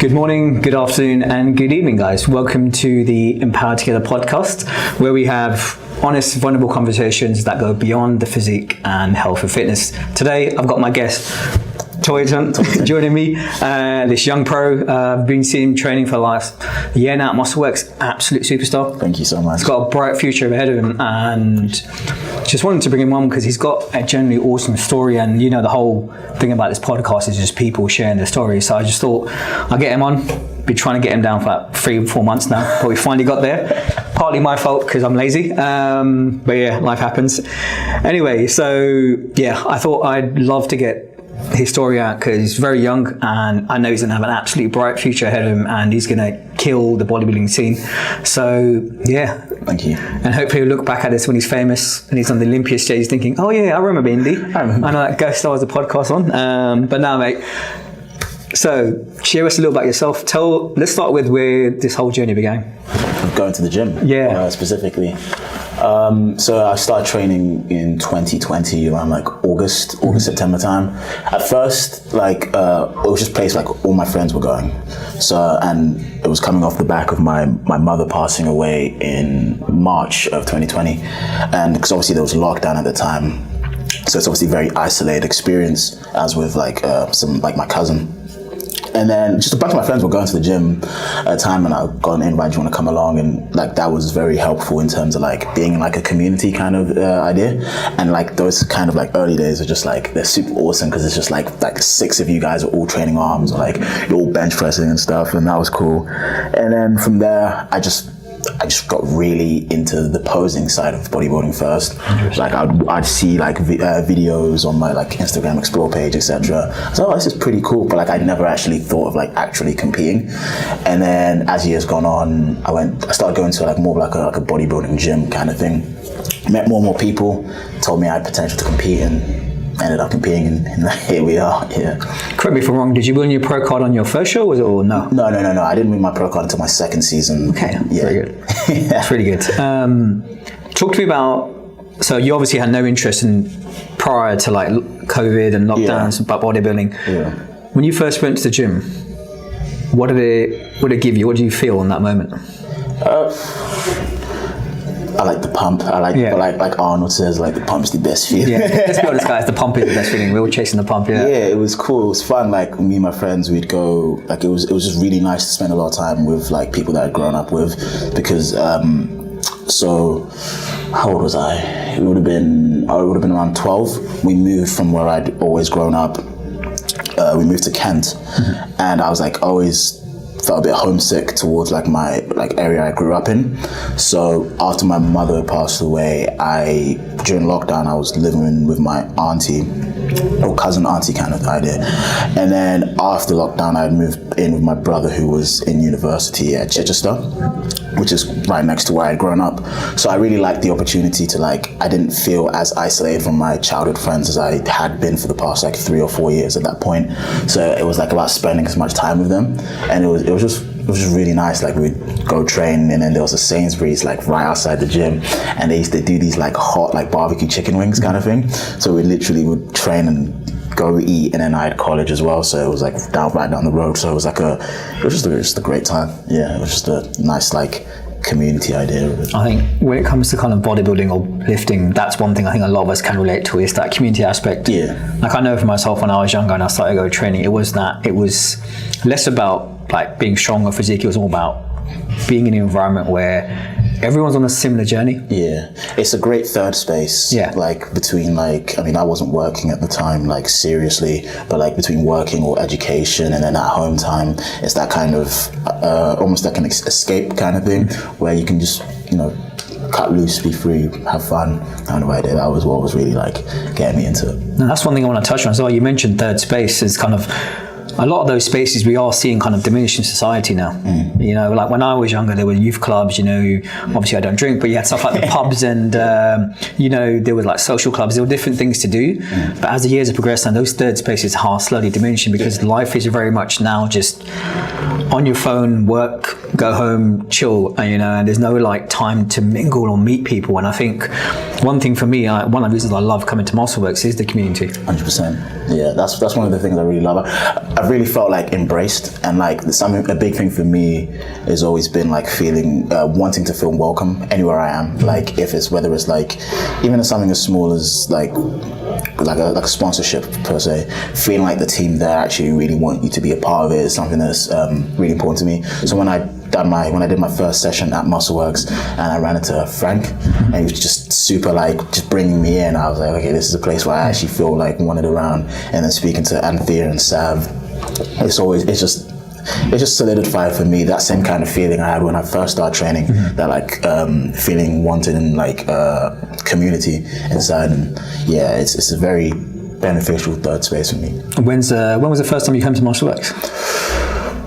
Good morning, good afternoon, and good evening, guys. Welcome to the Empowered Together podcast, where we have honest, vulnerable conversations that go beyond the physique and health and fitness. Today, I've got my guest, Toitan, joining me. This young pro, I've been seeing him training for the last year now at MuscleWorks, absolute superstar. Thank you so much. He's got a bright future ahead of him, and just wanted to bring him on because he's got a genuinely awesome story. And you know, the whole thing about this podcast is just people sharing their stories. So I just thought I'll get him on. Been trying to get him down for like 3-4 months now, but we finally got there. Partly my fault because I'm lazy, but yeah, life happens. Anyway, so yeah, I thought I'd love to get his story out because he's very young, and I know he's gonna have an absolutely bright future ahead of him, and he's gonna kill the bodybuilding scene. So yeah, thank you. And hopefully he'll look back at this when he's famous and he's on the Olympia stage thinking, oh yeah, I remember Indy. I know that guest stars the podcast on. But now, mate, so share us a little about yourself. Let's start with where this whole journey began. Going to the gym, specifically. So I started training in 2020 around like August, September time. At first, like it was just a place like all my friends were going. So, and it was coming off the back of my mother passing away in March of 2020, and because obviously there was lockdown at the time, so it's obviously a very isolated experience, as with like some like my cousin. And then just a bunch of my friends were going to the gym at a time, and I got an invite, do you want to come along? And like that was very helpful in terms of like being in like a community kind of idea. And like those kind of like early days are just like, they're super awesome because it's just like 6 of you guys are all training arms, or like you're all bench pressing and stuff, and that was cool. And then from there, I just got really into the posing side of bodybuilding first. Like I'd see like videos on my like Instagram Explore page, etc. So this is pretty cool, but like I never actually thought of like actually competing. And then as years gone on, I started going to like more like a bodybuilding gym kind of thing. Met more and more people, told me I had potential to compete, and ended up competing, and here we are. Yeah. Correct me if I'm wrong. Did you win your pro card on your first show, or no? No. I didn't win my pro card until my second season. Okay, very good. That's really good. Talk to me about. So you obviously had no interest in prior to like COVID and lockdowns about bodybuilding. Yeah. When you first went to the gym, what did it give you? What did you feel in that moment? I like the pump. I like Arnold says, like the pump's the best feeling. Yeah, let's be honest, guys. The pump is the best feeling. We were chasing the pump. Yeah, it was cool. It was fun. Like me and my friends, we'd go. Like it was just really nice to spend a lot of time with like people that I'd grown up with, because. So, how old was I? I would have been around 12. We moved from where I'd always grown up. We moved to Kent, and I was like always felt a bit homesick towards like my like area I grew up in. So after my mother passed away, during lockdown I was living with my auntie, or cousin auntie kind of idea. And then after lockdown I moved in with my brother, who was in university at Chichester, which is right next to where I'd grown up. So I really liked the opportunity to like, I didn't feel as isolated from my childhood friends as I had been for the past like 3 or 4 years at that point. So it was like about spending as much time with them, and it was just really nice. Like we'd go train, and then there was a Sainsbury's like right outside the gym, and they used to do these like hot like barbecue chicken wings kind of thing. So we literally would train and go eat, and then I had college as well, so it was like right down the road. So it was just a great time. Yeah, it was just a nice like community idea. I think when it comes to kind of bodybuilding or lifting, that's one thing I think a lot of us can relate to, is that community aspect. Yeah. Like I know for myself, when I was younger and I started going training, it was less about like being strong or physique. It was all about being in an environment where everyone's on a similar journey. Yeah, it's a great third space. Yeah, like between like, I mean, I wasn't working at the time like seriously, but like between working or education and then at home time, it's that kind of almost like an escape kind of thing where you can just, you know, cut loose, be free, have fun kind of idea. That was what was really like getting me into it. Now, that's one thing I want to touch on as well. You mentioned third space is kind of, a lot of those spaces we are seeing kind of diminish in society now. You know, like when I was younger, there were youth clubs, you know, obviously I don't drink, but you had stuff like the pubs and, you know, there were like social clubs, there were different things to do. But as the years have progressed, and those third spaces are slowly diminishing because life is very much now just on your phone, work, go home, chill, and there's no like time to mingle or meet people. And I think one thing for me, one of the reasons I love coming to Muscleworks is the community. 100%. Yeah, that's one of the things I really love. I really felt like embraced, and like a big thing for me has always been like feeling, wanting to feel welcome anywhere I am. Like whether it's like, even something as small as like a sponsorship per se, feeling like the team there actually really want you to be a part of it is something that's really important to me. So when I did my first session at Muscleworks and I ran into Frank, and he was just super like just bringing me in, I was like, okay, this is a place where I actually feel like wanted around. And then speaking to Anthea and Sav, it's just solidified for me that same kind of feeling I had when I first started training, that like feeling wanted and like community inside. And yeah, it's a very beneficial third space for me. When was the first time you came to Muscleworks?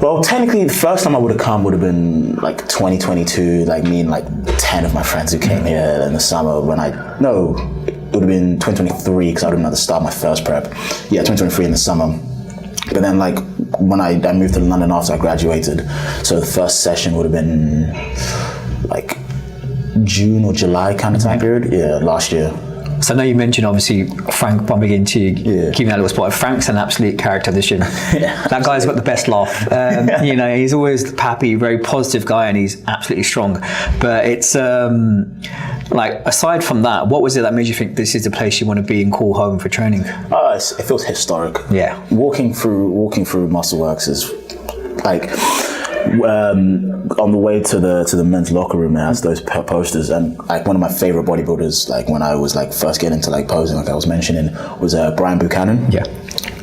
Well, technically, the first time I would have come would have been like 2022, like me and like 10 of my friends who came here in the summer it would have been 2023 because I would have been at the start of my first prep. Yeah, 2023 in the summer. But then like when I moved to London after I graduated, so the first session would have been like June or July kind of time period. Yeah, last year. So I know you mentioned obviously Frank bumping into you, keeping that little spot. Frank's an absolute character of the gym. That guy's got the best laugh. He's always happy, very positive guy, and he's absolutely strong. But it's like, aside from that, what was it that made you think this is the place you want to be and call home for training? It feels historic. Yeah. Walking through Muscleworks is like, on the way to the men's locker room, it has those posters, and like one of my favorite bodybuilders, like when I was like first getting into like posing, like I was mentioning, was Brian Buchanan. Yeah.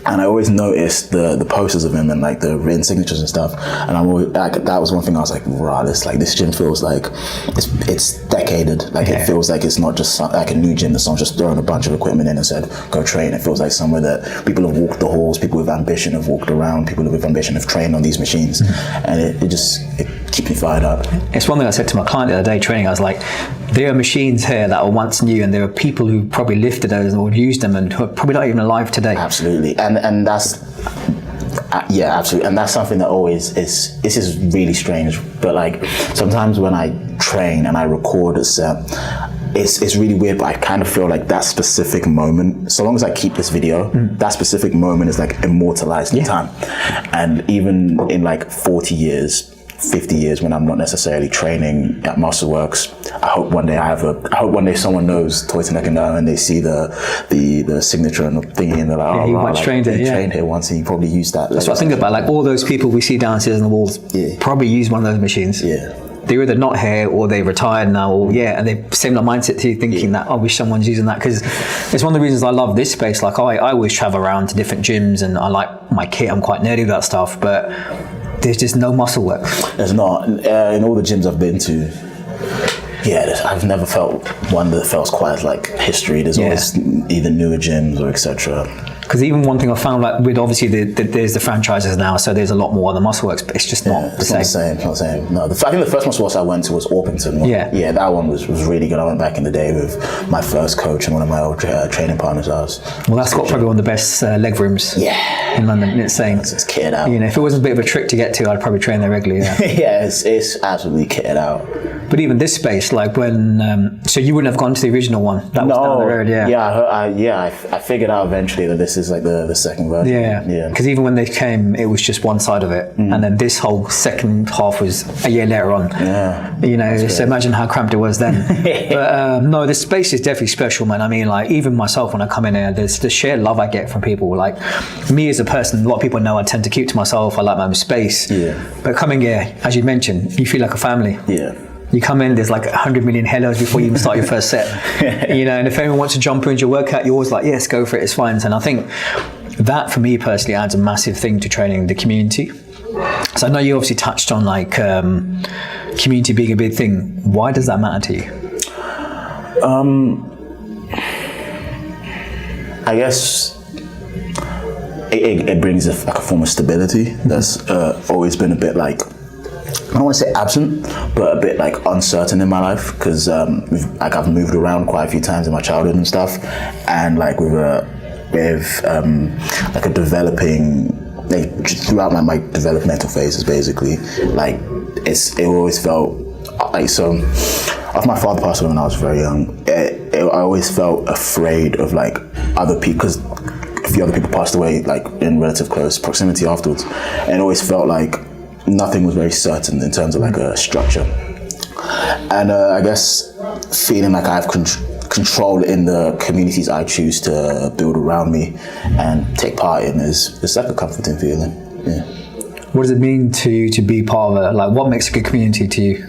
And I always noticed the posters of him and like the written signatures and stuff. And I'm always like, that was one thing I was like, wow, this gym feels like it's decaded. Like it feels like it's not just like a new gym that someone's just throwing a bunch of equipment in and said, go train. It feels like somewhere that people have walked the halls, people with ambition have walked around, people with ambition have trained on these machines. And it keeps me fired up. It's one thing I said to my client the other day training. I was like, there are machines here that were once new, and there are people who probably lifted those or used them and who are probably not even alive today. Absolutely. And that's absolutely, and that's something that always this is really strange, but like sometimes when I train and I record a set, it's really weird, but I kind of feel like that specific moment, so long as I keep this video, that specific moment is like immortalized in time. And even in like 40 years, 50 years, when I'm not necessarily training at Muscleworks, I hope one day someone knows Toitan Ekundayo and they see the signature and the thingy, and they're like, he once trained here once, and he probably used that. That's what I think about, like all those people we see downstairs on the walls probably use one of those machines. They're either not here or they retired now, or and they've similar mindset to you, thinking that I wish someone's using that, because it's one of the reasons I love this space. Like I always travel around to different gyms and I like my kit, I'm quite nerdy about stuff, but there's just no Muscleworks. There's not. In all the gyms I've been to, I've never felt one that felt quite like history. There's always either newer gyms or etc. Because even one thing I found, like with obviously there's the franchises now, so there's a lot more of the Muscleworks, but it's just not the same. Not the same. No, I think the first Muscleworks I went to was Orpington. Yeah, that one was really good. I went back in the day with my first coach and one of my old training partners. Well, that's got probably one of the best leg rooms in London. It's insane. It's kitted out. If it wasn't a bit of a trick to get to, I'd probably train there regularly. It's absolutely kitted out. But even this space, like when, so you wouldn't have gone to the original one that was down the road, I figured out eventually that this is like the second version. Because even when they came, it was just one side of it, and then this whole second half was a year later on. So imagine how cramped it was then. But no, this space is definitely special, man. I mean, like even myself, when I come in here, there's the sheer love I get from people. Like me as a person, a lot of people know I tend to keep to myself. I like my own space. But coming here, as you mentioned, you feel like a family. You come in, there's like 100 million hellos before you even start your first set. And if anyone wants to jump into your workout, you're always like, yes, go for it, it's fine. And I think that for me personally adds a massive thing to training the community. So I know you obviously touched on like community being a big thing. Why does that matter to you? I guess it brings a form of stability that's always been a bit like, I don't want to say absent, but a bit like uncertain in my life, because I've moved around quite a few times in my childhood and stuff, and like with like a developing, like throughout my developmental phases, basically, like it always felt like, so after my father passed away when I was very young, I always felt afraid of like other people, because a few other people passed away like in relative close proximity afterwards, and it always felt like nothing was very certain in terms of like a structure. And I guess feeling like I have control in the communities I choose to build around me and take part in is like a comforting feeling. Yeah. What does it mean to be part of it? Like, what makes a good community to you?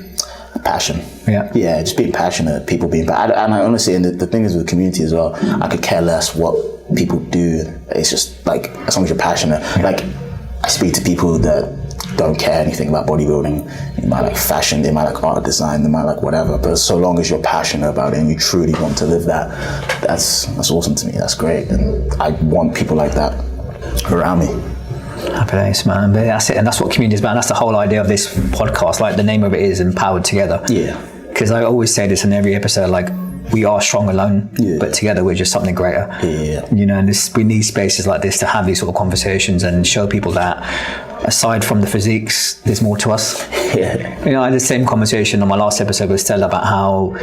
Passion. Yeah, just being passionate, people being passionate. And I honestly, and the thing is with the community as well, I could care less what people do. It's just like, as long as you're passionate. Like, I speak to people that don't care anything about bodybuilding. They might like fashion, they might like art design, they might like whatever, but so long as you're passionate about it and you truly want to live that, that's awesome to me. That's great, and I want people like that around me. Happy days, man. But that's it, and that's what community is about. And that's the whole idea of this podcast. Like, the name of it is Empowered Together. Yeah. Because I always say this in every episode, like, we are strong alone, but together we're just something greater. Yeah. You know, and we need spaces like this to have these sort of conversations and show people that aside from the physiques, there's more to us. Yeah. You know, I had the same conversation on my last episode with Stella about how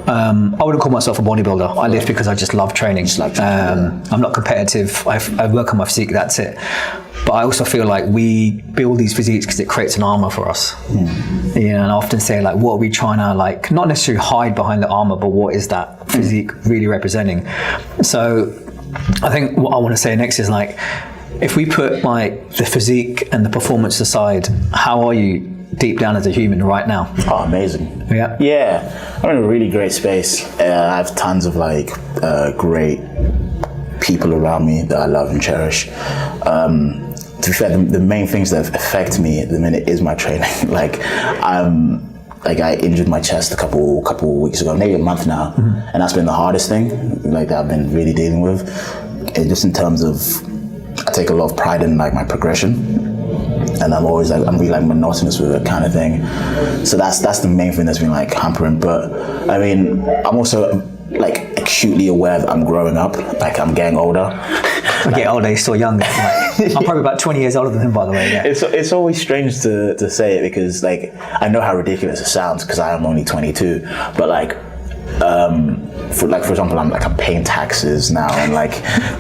I wouldn't call myself a bodybuilder. I lift because I just love training. I'm not competitive. I work on my physique, that's it. But I also feel like we build these physiques because it creates an armor for us. You know, and I often say, like, what are we trying to, like, not necessarily hide behind the armor, but what is that physique really representing? So I think what I want to say next is, like, if we put like the physique and the performance aside, how are you deep down as a human right now? Oh, amazing. Yeah. I'm in a really great space. I have tons of like great people around me that I love and cherish. To be fair, the main things that affect me at the minute is my training. Like I injured my chest a couple weeks ago, maybe a month now, and that's been the hardest thing, like, that I've been really dealing with. And just in terms of, I take a lot of pride in like my progression, and I'm always like, I'm really like monotonous with it kind of thing. So that's the main thing that's been like hampering. But I mean, I'm also like acutely aware that I'm growing up, like I'm getting older. I get older, he's still young. Like, I'm probably about 20 years older than him, by the way. Yeah. It's always strange to say it, because like I know how ridiculous it sounds because I am only 22, but like for example, I'm paying taxes now and like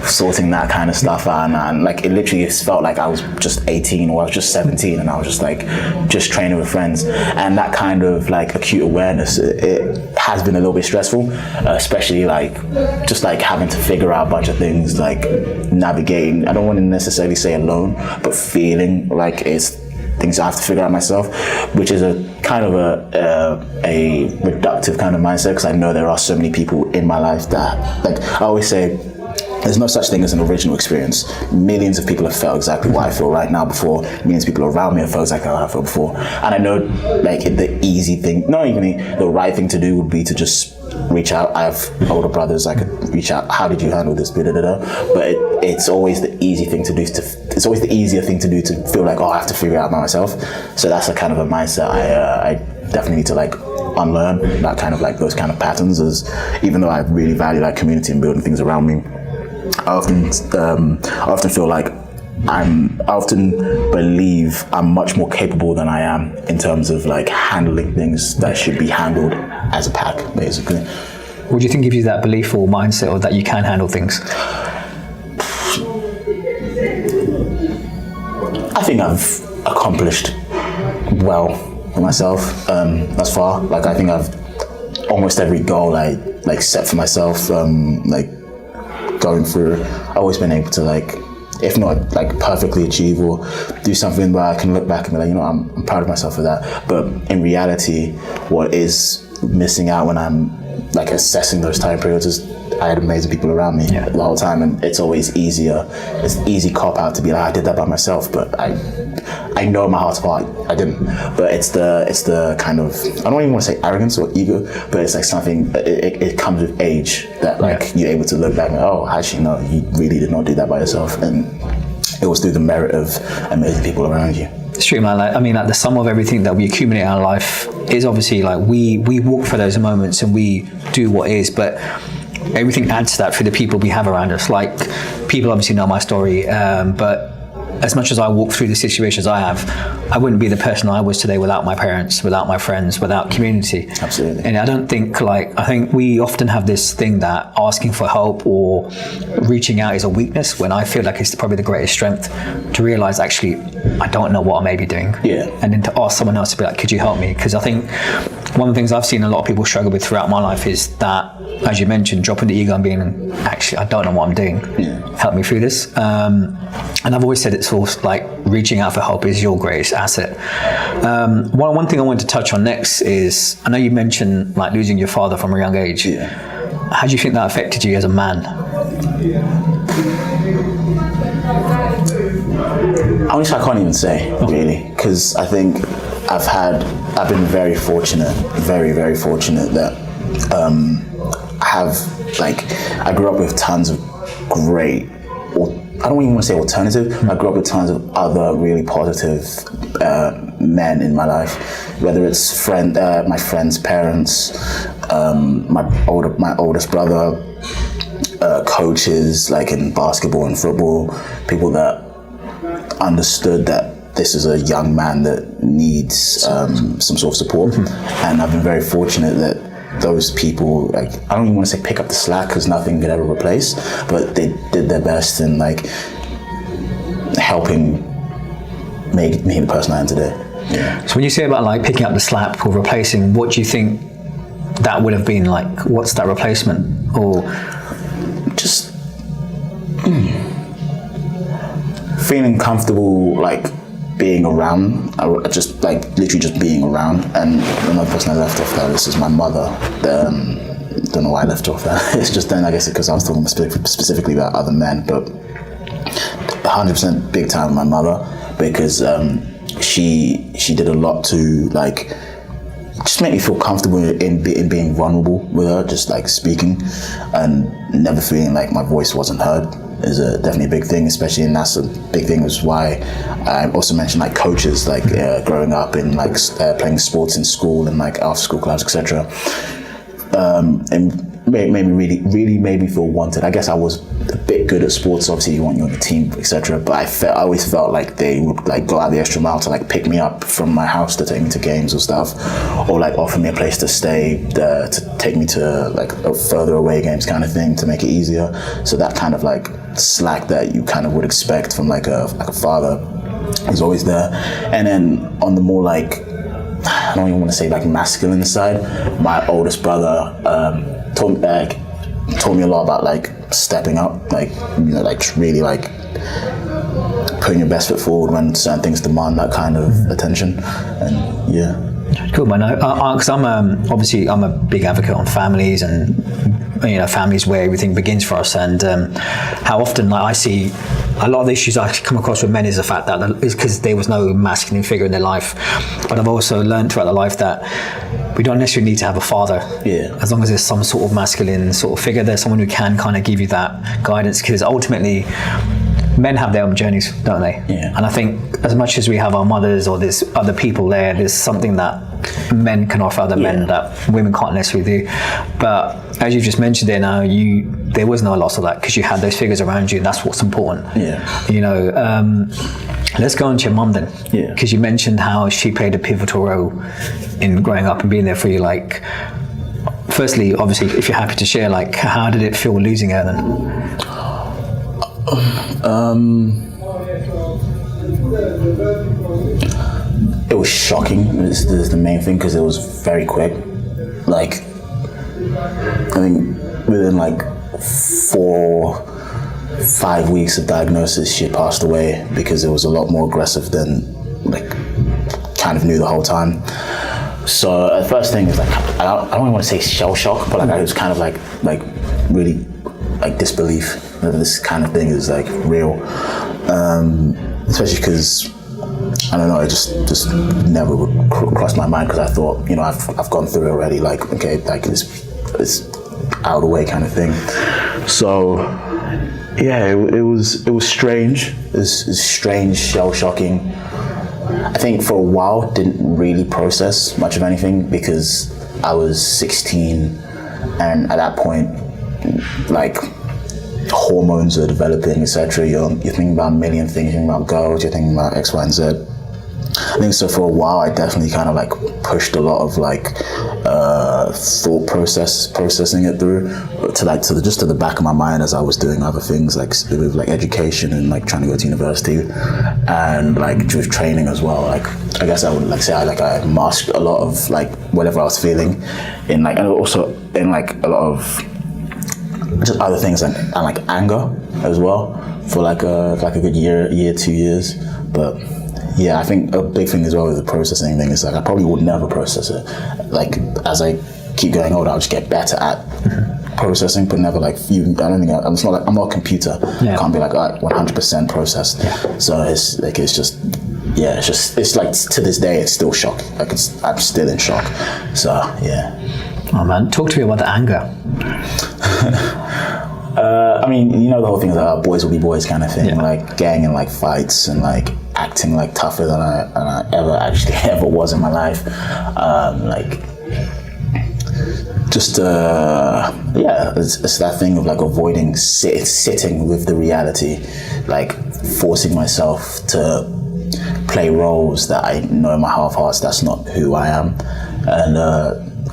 sorting that kind of stuff out, and like it literally just felt like I was just 18 or I was just 17 and I was just like just training with friends. And that kind of like acute awareness, it has been a little bit stressful, especially like just like having to figure out a bunch of things, like navigating, I don't want to necessarily say alone, but feeling like it's things I have to figure out myself, which is a kind of a reductive kind of mindset, because I know there are so many people in my life that, like I always say, there's no such thing as an original experience. Millions of people have felt exactly what I feel right now before. Millions of people around me have felt exactly how I felt before. And I know, like, the easy thing, not even the right thing to do would be to just reach out. I have older brothers, I could reach out. How did you handle this? But it's always the easy thing to do. It's always the easier thing to do to feel like, oh, I have to figure it out by myself. So that's a kind of a mindset I definitely need to like unlearn. That kind of like those kind of patterns. As even though I really value like community and building things around me, I often feel like I often believe I'm much more capable than I am in terms of like handling things that should be handled as a pack, basically. What do you think gives you that belief or mindset, or that you can handle things? I think I've accomplished well for myself thus far. Like I think I've almost every goal I like set for myself, like going through, I've always been able to like, if not like perfectly achieve or do something where I can look back and be like, you know, I'm proud of myself for that. But in reality, what is missing out when I'm like assessing those time periods is I had amazing people around me the whole time, and it's always easier. It's an easy cop out to be like, I did that by myself, but I know in my heart of heart I didn't. But it's the kind of, I don't even want to say arrogance or ego, but it's like something, it comes with age that like you're able to look back and oh, actually no, you really did not do that by yourself, and it was through the merit of amazing people around you. It's true, man. Like, I mean, like the sum of everything that we accumulate in our life is obviously like we walk for those moments and we do what is, but everything adds to that for the people we have around us. Like, people obviously know my story, but as much as I walk through the situations I have, I wouldn't be the person I was today without my parents, without my friends, without community. Absolutely. And I don't think I think we often have this thing that asking for help or reaching out is a weakness, when I feel like it's probably the greatest strength to realize actually I don't know what I may be doing. Yeah. And then to ask someone else to be like, could you help me? Because I think one of the things I've seen a lot of people struggle with throughout my life is that, as you mentioned, dropping the ego and being, actually, I don't know what I'm doing. Yeah. Help me through this. And I've always said it's all like reaching out for help is your greatest asset. One thing I wanted to touch on next is, I know you mentioned like losing your father from a young age. Yeah. How do you think that affected you as a man? Honestly, I can't even say, really, because I think I've been very fortunate, very, very fortunate that I grew up with tons of great, I don't even want to say alternative, I grew up with tons of other really positive men in my life, whether it's my friends' parents, my oldest brother, coaches like in basketball and football, people that understood that this is a young man that needs some sort of support. And I've been very fortunate that those people, like, I don't even want to say pick up the slack because nothing could ever replace, but they did their best in like helping make me the person I am today. Yeah. So when you say about like picking up the slack or replacing, what do you think that would have been like? What's that replacement? Or just feeling comfortable, like being around, just like literally just being around. And another person I left off there, this is my mother. Don't know why I left off there. It's just then, I guess, because I was talking specifically about other men, but 100% big time with my mother, because she did a lot to like just make me feel comfortable in being vulnerable with her, just like speaking and never feeling like my voice wasn't heard is definitely a big thing, especially, and that's a big thing is why I also mentioned like coaches, like growing up in like playing sports in school and like after school clubs, etc. And made me really made me feel wanted. I guess I was a bit good at sports. Obviously, you want you on the team, etc. But I always felt like they would like go out the extra mile to like pick me up from my house to take me to games or stuff, or like offer me a place to stay, to take me to like a further away games kind of thing to make it easier. So that kind of like slack that you kind of would expect from like a father is always there. And then on the more like, I don't even want to say like masculine side, my oldest brother taught me a lot about like stepping up, like, you know, like just really like putting your best foot forward when certain things demand that kind of attention. And yeah. Cool, man. Because I'm a big advocate on families, and you know, families where everything begins for us. And how often like I see a lot of the issues I come across with men is the fact that is because there was no masculine figure in their life. But I've also learned throughout the life that we don't necessarily need to have a father. Yeah. As long as there's some sort of masculine sort of figure there, someone who can kind of give you that guidance. Because ultimately, men have their own journeys, don't they? Yeah. And I think as much as we have our mothers or there's other people there's something that men can offer other men that women can't necessarily do. But as you've just mentioned there now, there was no loss of that because you had those figures around you, and that's what's important. Yeah. You know, let's go on to your mum then. Yeah. Because you mentioned how she played a pivotal role in growing up and being there for you. Like, firstly, obviously, if you're happy to share, like, how did it feel losing her then? It was shocking. This is the main thing, because it was very quick. Like, I think within like 4-5 weeks of diagnosis, she passed away because it was a lot more aggressive than like kind of knew the whole time. So the first thing is like, I don't even want to say shell shock, but like I was kind of like really like disbelief that this kind of thing is like real, especially because I don't know, it just never would cross my mind, because I thought, you know, I've gone through it already, like, okay, like it's out of the way kind of thing. So yeah, it was strange. It was strange, shell shocking. I think for a while didn't really process much of anything, because I was 16, and at that point, like, hormones are developing, etc. You're thinking about a million things. You're thinking about girls. You're thinking about X, Y, and Z. I think so. For a while, I definitely kind of like pushed a lot of like thought processing it through to just to the back of my mind as I was doing other things like with like education and like trying to go to university and like with training as well. Like I guess I would like say I masked a lot of like whatever I was feeling in like, and also in like a lot of just other things and like anger as well for like a good year, 2 years, but. Yeah, I think a big thing as well with the processing thing is like I probably would never process it. Like as I keep going older, I'll just get better at processing, but never like I don't think I'm not a computer. I can't be like 100% processed. So it's like it's like to this day it's still shock. Like I'm still in shock. So yeah. Oh man, talk to me about the anger. I mean, you know the whole thing is like boys will be boys kind of thing, like gang and like fights and like acting like tougher than I ever was in my life. Like just it's that thing of like avoiding sitting with the reality, like forcing myself to play roles that I know in my heart of hearts that's not who I am, and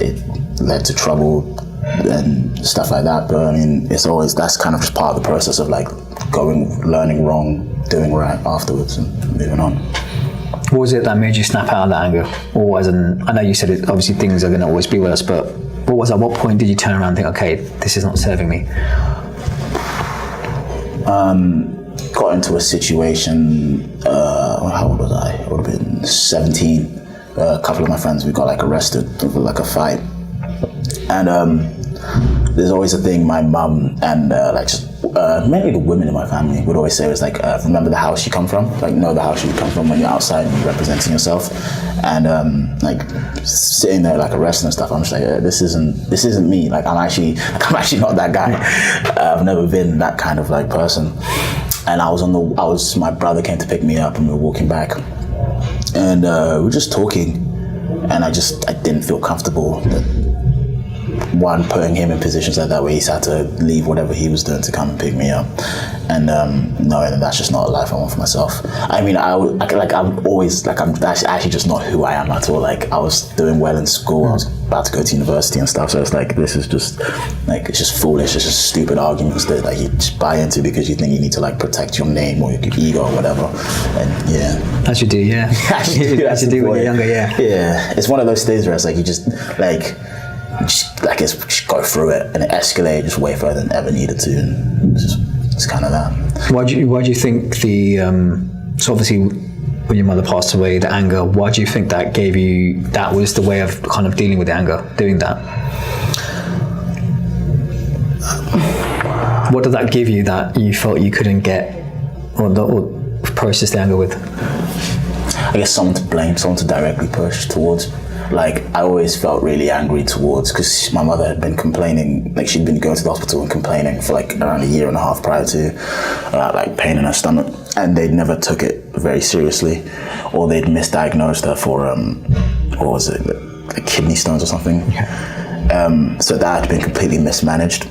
it led to trouble and stuff like that. But I mean, that's kind of just part of the process of like learning wrong, doing right afterwards and moving on. What was it that made you snap out of that anger? Or I know you said it, obviously things are going to always be with us, but at what point did you turn around and think, okay, this is not serving me? Got into a situation, how old was I? I would have been 17. A couple of my friends, we got like arrested for like a fight. And there's always a thing my mum and mainly the women in my family would always say was like, remember the house you come from? Like, know the house you come from when you're outside and you're representing yourself. And like sitting there like arresting and stuff, I'm just like, this isn't me. Like I'm actually not that guy. I've never been that kind of like person. And my brother came to pick me up and we were walking back, and we were just talking, and I didn't feel comfortable putting him in positions like that where he's had to leave whatever he was doing to come and pick me up, and knowing that that's just not a life I want for myself. I mean, I'm that's actually just not who I am at all. Like I was doing well in school, I was about to go to university and stuff, so it's like this is just like, it's just foolish, it's just stupid arguments that like you just buy into because you think you need to like protect your name or your ego or whatever. And as you do, as you do when you're younger. It's one of those things where it's like you just go through it, and it escalated just way further than ever needed to, and it's kind of that. Why do you think so obviously when your mother passed away, the anger, why do you think that was the way of kind of dealing with the anger, doing that? What did that give you that you felt you couldn't get or process the anger with? I guess someone to blame, someone to directly push towards. Like I always felt really angry towards, because my mother had been complaining, like she'd been going to the hospital and complaining for like around a year and a half prior to like pain in her stomach, and they'd never took it very seriously, or they'd misdiagnosed her for what was it, like kidney stones or something. So that had been completely mismanaged,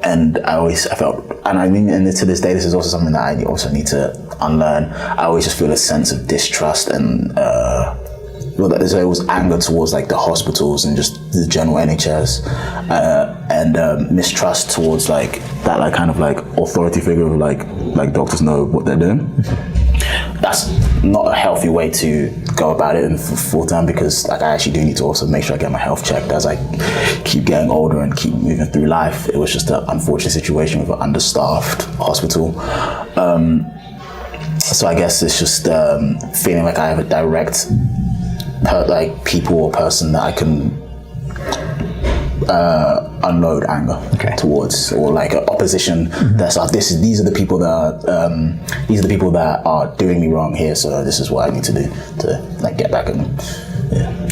and I felt, and I mean, and to this day this is also something that I also need to unlearn. I always just feel a sense of distrust and there was anger towards like the hospitals and just the general NHS, and mistrust towards like that like kind of like authority figure of like doctors know what they're doing. That's not a healthy way to go about it in full time, because like I actually do need to also make sure I get my health checked as I keep getting older and keep moving through life. It was just an unfortunate situation with an understaffed hospital. So I guess it's just feeling like I have a direct people or person that I can unload anger towards, or like opposition. That's like these are the people that are doing me wrong here, so this is what I need to do to like get back and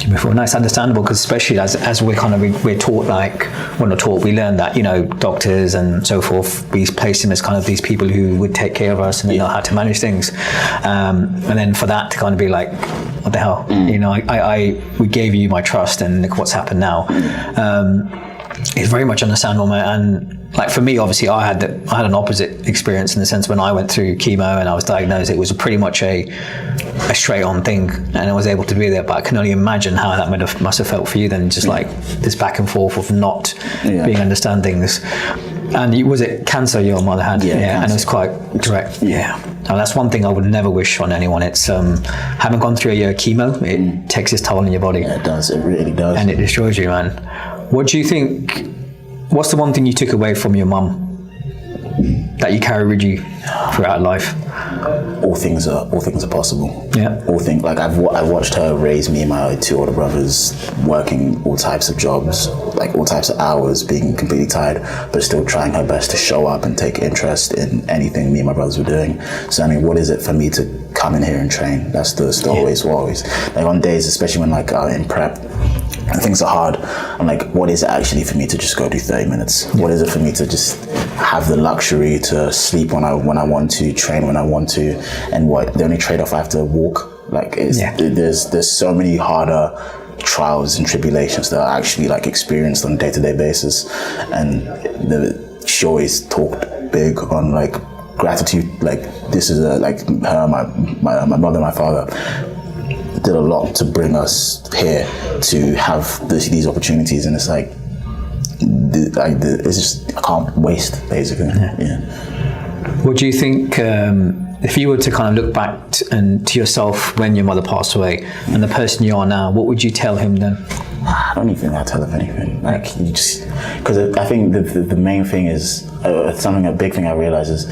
Before. No, it's understandable, because especially as we're taught, like, we're not taught, we learn that, doctors and so forth, we place them as kind of these people who would take care of us and they know how to manage things. And then for that to kind of be like, what the hell? We gave you my trust, and look what's happened now. It's very much understandable, man. And like for me, obviously, I had an opposite experience in the sense when I went through chemo and I was diagnosed, it was pretty much a straight on thing, and I was able to be there. But I can only imagine how that must have felt for you then, just like this back and forth of not being understand things. And was it cancer your mother had? Yeah, and it was quite direct. Yeah, and that's one thing I would never wish on anyone. It's having gone through a year of chemo, it takes its toll on your body. Yeah, it does. It really does. And it destroys you, man. What do you think? What's the one thing you took away from your mum that you carry with you throughout life? All things are possible. Yeah. All things, like I've watched her raise me and my two older brothers, working all types of jobs, like all types of hours, being completely tired, but still trying her best to show up and take interest in anything me and my brothers were doing. So I mean, what is it for me to come in here and train? That's the always. Like on days, especially when like I'm in prep and things are hard, I'm like, what is it actually for me to just go do 30 minutes? What is it for me to just have the luxury to sleep when I want to, train when I want to, and what the only trade-off I have to walk? Like there's so many harder trials and tribulations that are actually like experienced on a day-to-day basis, and she always talked big on like gratitude. Like this is like her, my mother and my father did a lot to bring us here to have these opportunities, and it's like it's just I can't waste basically. Yeah. What do you think, if you were to kind of look back to yourself when your mother passed away and the person you are now, what would you tell him then? I don't even think I'd tell him anything. Like you just, because I think the main thing is a big thing I realize is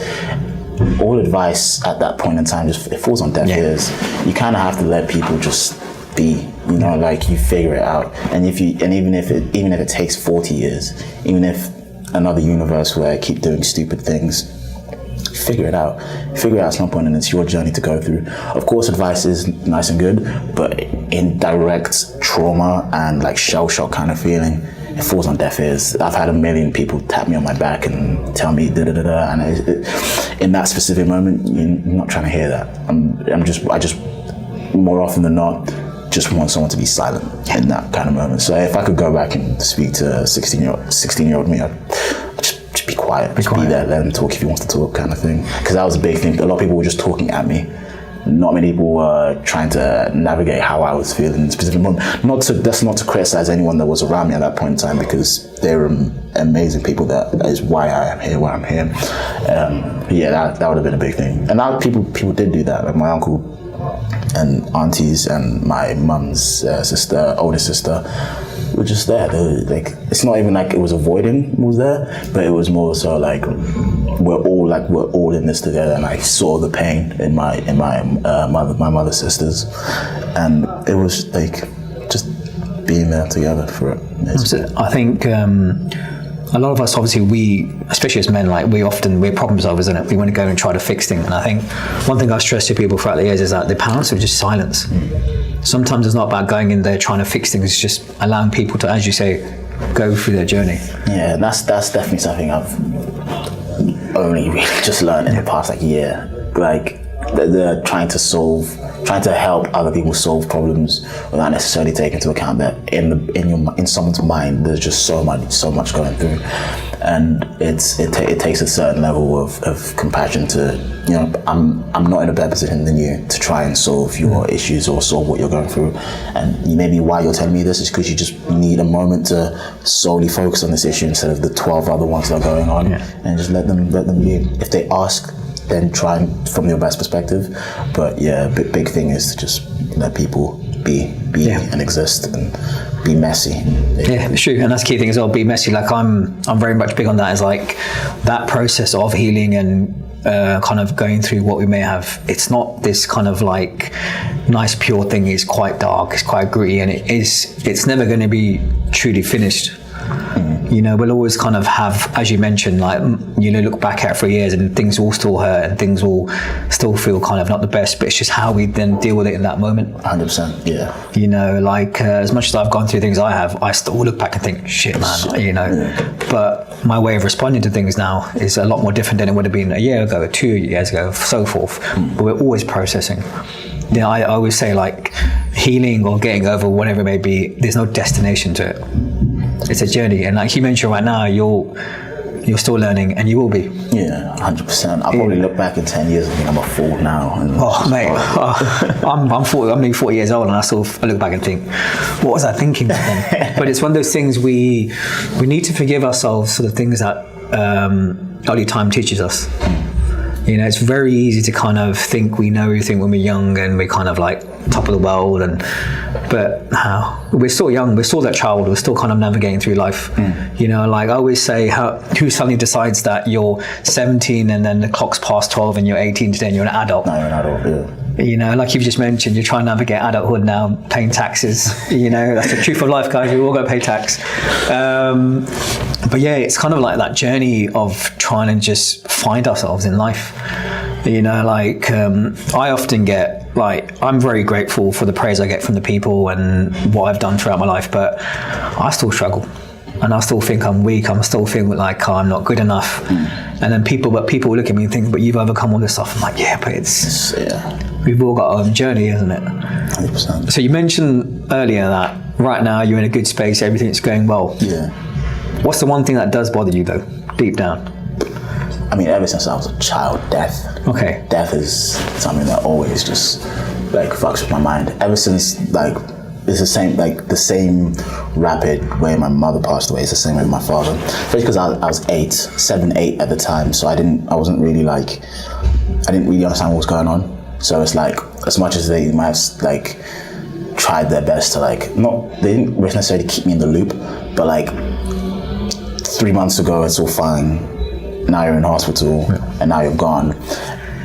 all advice at that point in time just it falls on deaf ears. You kind of have to let people just be, you know, like you figure it out. And even if it takes 40 years, even if another universe where I keep doing stupid things, figure it out at some point, and it's your journey to go through. Of course, advice is nice and good, but in direct trauma and like shell shock kind of feeling, it falls on deaf ears. I've had a million people tap me on my back and tell me da da da da, and in that specific moment, you're not trying to hear that. I just more often than not just want someone to be silent in that kind of moment. So if I could go back and speak to 16-year-old me, I'd just be quiet. Be there, let him talk if he wants to talk, kind of thing. Because that was a big thing. A lot of people were just talking at me. Not many people were trying to navigate how I was feeling in a specific moment. That's not to criticize anyone that was around me at that point in time, because they were amazing people. That is why I am here, where I'm here. That would have been a big thing. And now people did do that. Like my uncle and aunties and my mum's older sister were just there. They were, like, it's not even like it was avoiding who was there, but it was more so like we're all in this together. And I saw the pain in my mother's sisters, and it was like just being there together for it. I think a lot of us, obviously, especially as men, like we're problem solvers, isn't it? We want to go and try to fix things. And I think one thing I stress to people throughout the years is that the balance of just silence. Sometimes it's not about going in there trying to fix things. It's just allowing people to, as you say, go through their journey. Yeah, that's definitely something I've only really just learned in the past year. Like they're trying to help other people solve problems without necessarily taking into account that in someone's mind there's just so much going through, and it takes a certain level of compassion to, you know, I'm not in a better position than you to try and solve your issues or solve what you're going through, and maybe why you're telling me this is because you just need a moment to solely focus on this issue instead of the 12 other ones that are going on, and just let them be. If they ask, then try from your best perspective. But yeah, big thing is to just let people be and exist and be messy. Yeah, it's true, and that's the key thing as well. Be messy. Like I'm very much big on that. Is like that process of healing and kind of going through what we may have. It's not this kind of like nice pure thing. It's quite dark. It's quite gritty, and it's never going to be truly finished. You know, we'll always kind of have, as you mentioned, like, you know, look back at it for years and things will still hurt and things will still feel kind of not the best, but it's just how we then deal with it in that moment. 100%, yeah. You know, like as much as I've gone through things I still look back and think, shit, man, you know. Yeah. But my way of responding to things now is a lot more different than it would have been a year ago, 2 years ago, so forth. But we're always processing. You know, I always say, like, healing or getting over whatever it may be, there's no destination to it. It's a journey, and like you mentioned right now, you're you're still learning, and you will be. Yeah, 100%. I'll probably look back in 10 years and think I'm a fool now. Mate, I'm 40. I'm nearly 40 years old, and I look back and think, what was I thinking back then? But it's one of those things we need to forgive ourselves for the things that early time teaches us. You know, it's very easy to kind of think we know everything when we're young and we're kind of like top of the world, but we're still young, we're still that child, we're still kind of navigating through life. You know, like I always say, who suddenly decides that you're 17 and then the clock's past 12 and you're 18 today and you're an adult? No, you're an adult, yeah. You know, like you've just mentioned, you're trying to navigate adulthood now, paying taxes. You know, that's the truth of life, guys. We all got to pay tax. But yeah, it's kind of like that journey of trying to just find ourselves in life. You know, like I often get, like, I'm very grateful for the praise I get from the people and what I've done throughout my life, but I still struggle. And I still think I'm weak. I'm still feeling like I'm not good enough. And then people look at me and think, but you've overcome all this stuff. I'm like, yeah, but we've all got our own journey, isn't it? 100%. So you mentioned earlier that right now you're in a good space, everything's going well. Yeah. What's the one thing that does bother you though, deep down? I mean, ever since I was a child, death. Okay. Death is something that always just like fucks with my mind. Ever since like, it's the same rapid way my mother passed away. It's the same way with my father. Especially because I was 7, 8 at the time, so I didn't really understand what was going on. So it's like, as much as they might have like tried their best to like, they didn't necessarily keep me in the loop, but like 3 months ago it's all fine. Now you're in hospital, and now you're gone.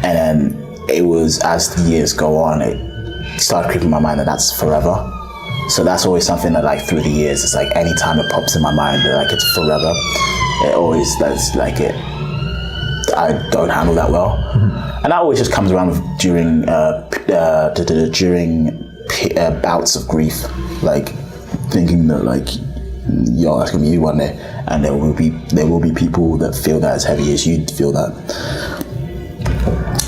And then it was, as the years go on, it started creeping in my mind that that's forever. So that's always something that, like, through the years, it's like any time it pops in my mind that like it's forever, it always, that's like it. I don't handle that well, and that always just comes around during bouts of grief, like thinking that like, yo, that's gonna be you one day, and there will be people that feel that as heavy as you feel that.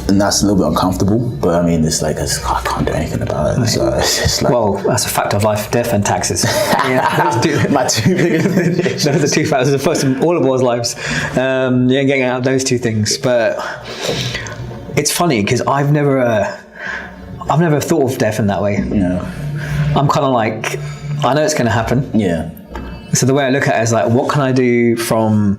And that's a little bit uncomfortable, but I mean, it's like, I can't do anything about it. Right. So it's just like, well, that's a fact of life: death and taxes. My two biggest. Those are two factors. The first in all of our lives. Getting out of those two things. But it's funny because I've never thought of death in that way. No. I'm kind of like, I know it's going to happen. Yeah. So the way I look at it is like, what can I do from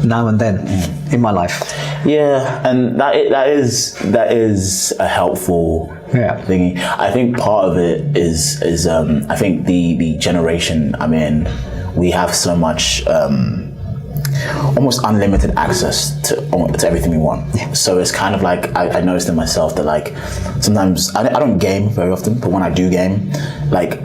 now and then in my life? Yeah, and that is a helpful thing. I think part of it is I think the generation I'm in, we have so much almost unlimited access to everything we want. Yeah. So it's kind of like I noticed in myself that like sometimes I don't game very often, but when I do game, like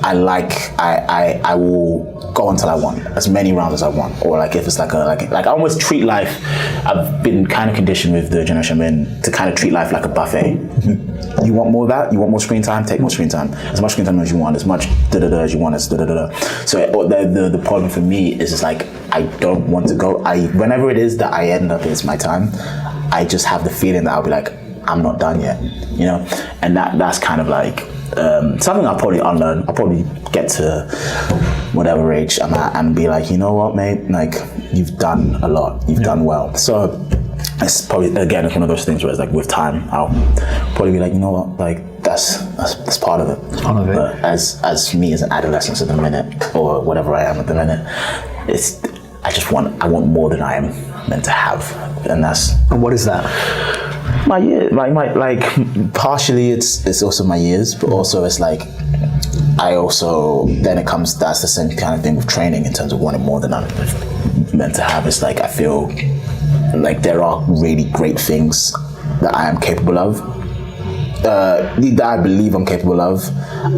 I will go until I want, as many rounds as I want, or like if it's like I almost treat life. I've been kind of conditioned with the generation I'm in to kind of treat life like a buffet. You want more of that? You want more screen time? Take more screen time. As much screen time as you want, as much as you want, as So the problem for me is just like, I don't want to go. Whenever it is that I end up, it's my time, I just have the feeling that I'll be like, I'm not done yet, you know? And that's kind of like something I'll probably unlearn. I'll probably get to whatever age I'm at and be like, you know what, mate, like, you've done a lot, you've done well. So it's probably, again, it's one of those things where it's like, with time, I'll probably be like, you know what, like, that's part of it. It's part of it. But as me as an adolescent at the minute, or whatever I am at the minute, I want more than I am meant to have, and that's. And what is that? My year, like partially it's also my years, but also it's like that's the same kind of thing with training in terms of wanting more than I'm meant to have. It's like I feel like there are really great things that I am capable of, that I believe I'm capable of.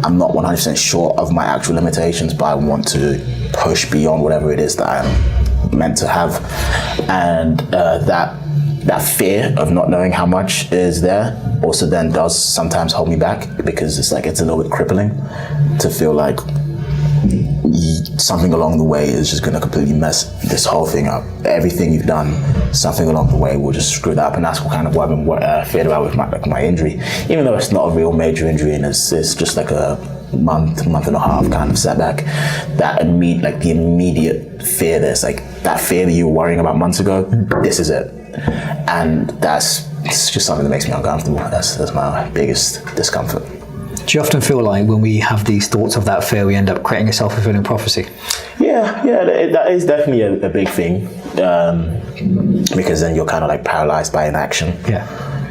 I'm not 100% sure of my actual limitations, but I want to push beyond whatever it is that I'm meant to have, and that fear of not knowing how much is there also then does sometimes hold me back, because it's like, it's a little bit crippling to feel like something along the way is just going to completely mess this whole thing up. Everything you've done, something along the way will just screw that up, and that's what I've been feared about with my injury. Even though it's not a real major injury, and it's just like a month and a half kind of setback. The immediate fear, there's like that fear that you were worrying about months ago. This is it, and it's just something that makes me uncomfortable. That's my biggest discomfort. Do you often feel like when we have these thoughts of that fear, we end up creating a self-fulfilling prophecy? Yeah, that is definitely a big thing, because then you're kind of like paralyzed by inaction. Yeah.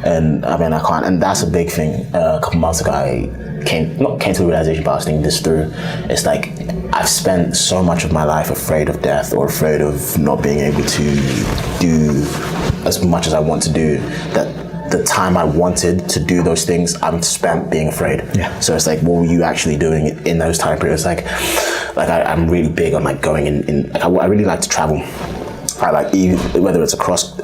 And I mean, I can't, and that's a big thing. A couple months ago, I came to the realization, but I was thinking this through. It's like, I've spent so much of my life afraid of death, or afraid of not being able to do as much as I want to do, that the time I wanted to do those things, I'm spent being afraid. Yeah. So it's like, what were you actually doing in those time periods? Like I'm really big on like going in like, I really like to travel. I like, whether it's across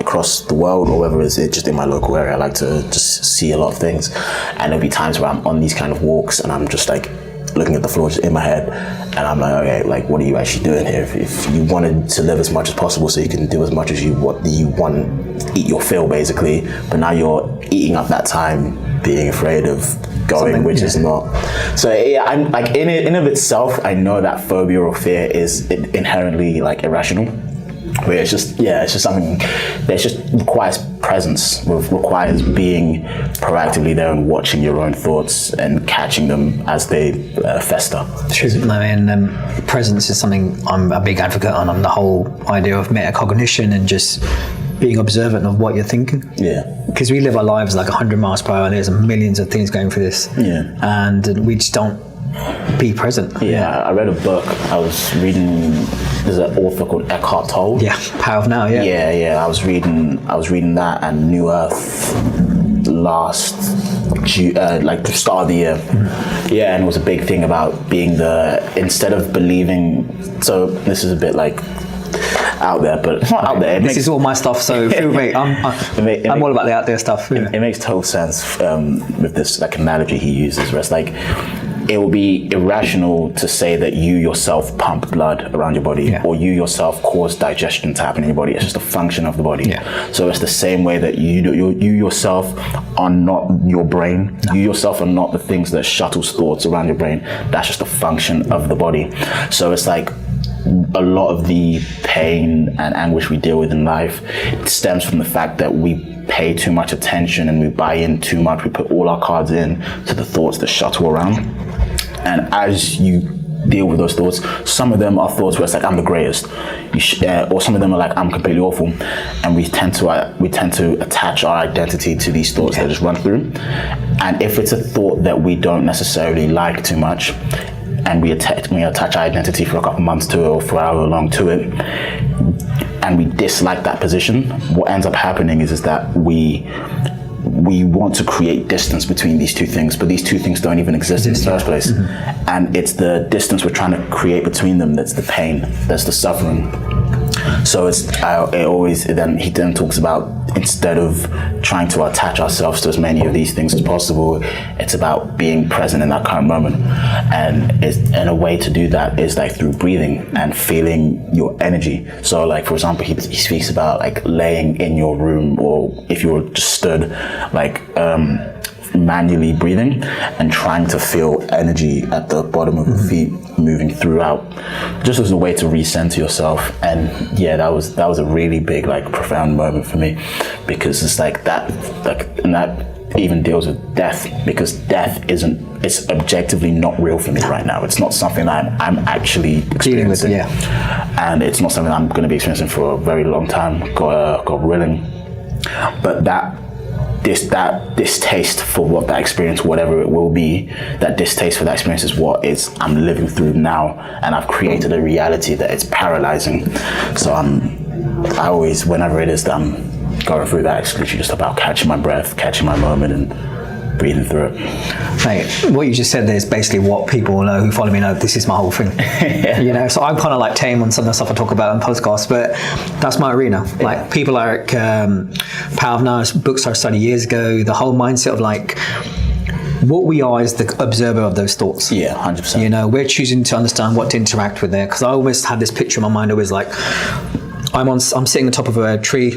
the world or whether it's just in my local area, I like to just see a lot of things. And there'll be times where I'm on these kind of walks and I'm just like looking at the floor just in my head, and I'm like, okay, like, what are you actually doing here? If you wanted to live as much as possible so you can do as much as you want, eat your fill basically, but now you're eating up that time being afraid of going, which is not. So yeah, I'm like, in of itself, I know that phobia or fear is inherently like irrational. But it's just something that just requires presence, requires being proactively there and watching your own thoughts and catching them as they fester. True. I mean, presence is something I'm a big advocate on. I'm the whole idea of metacognition and just being observant of what you're thinking. Yeah. Because we live our lives like 100 miles per hour. There's millions of things going through this. Yeah. And we just don't be present. Yeah, I read a book. I was reading. There's an author called Eckhart Tolle. Yeah, Power of Now. Yeah. Yeah. I was reading that and New Earth last like the start of the year. Mm-hmm. Yeah, and it was a big thing about being instead of believing. So this is a bit like out there, but it's not out there. This is all my stuff, so feel free. I'm all about the out there stuff. Yeah. It makes total sense with this like analogy he uses, where it's like, it will be irrational to say that you yourself pump blood around your body, or you yourself cause digestion to happen in your body. It's just a function of the body. Yeah. So it's the same way that you yourself are not your brain. No. You yourself are not the things that shuttles thoughts around your brain. That's just a function of the body. So it's like, a lot of the pain and anguish we deal with in life stems from the fact that we pay too much attention and we buy in too much. We put all our cards in to the thoughts that shuttle around. And as you deal with those thoughts, some of them are thoughts where it's like, I'm the greatest, or some of them are like, I'm completely awful, and we tend to attach our identity to these thoughts that just run through. And if it's a thought that we don't necessarily like too much, and we attach our identity for a couple months to it, or for however long to it, and we dislike that position, what ends up happening is that we want to create distance between these two things, but these two things don't even exist in the first place. Mm-hmm. And it's the distance we're trying to create between them that's the pain, that's the suffering. So he then talks about, instead of trying to attach ourselves to as many of these things as possible, it's about being present in that current moment. And a way to do that is like through breathing and feeling your energy. So like, for example, he speaks about like laying in your room, or if you were just stood, like manually breathing and trying to feel energy at the bottom of your feet moving throughout, just as a way to recenter yourself. And yeah, that was a really big, like, profound moment for me, because it's like that, and that even deals with death, because death it's objectively not real for me right now. It's not something that I'm actually experiencing. Dealing with, yeah. And it's not something I'm going to be experiencing for a very long time, God willing. But that distaste for what that experience, whatever it will be, that distaste for that experience is what I'm living through now, and I've created a reality that it's paralyzing. So I always, whenever it is that I'm going through that, it's literally just about catching my breath, catching my moment, and breathing through it. Mate, what you just said there is basically what people know who follow me know. This is my whole thing. You know, so I'm kind of like tame on some of the stuff I talk about on podcasts, but that's my arena. Yeah. Like people like Power of Now, books I studied years ago, the whole mindset of like what we are is the observer of those thoughts. Yeah, 100%. You know, we're choosing to understand what to interact with there. Because I always had this picture in my mind, always like, I'm sitting on top of a tree,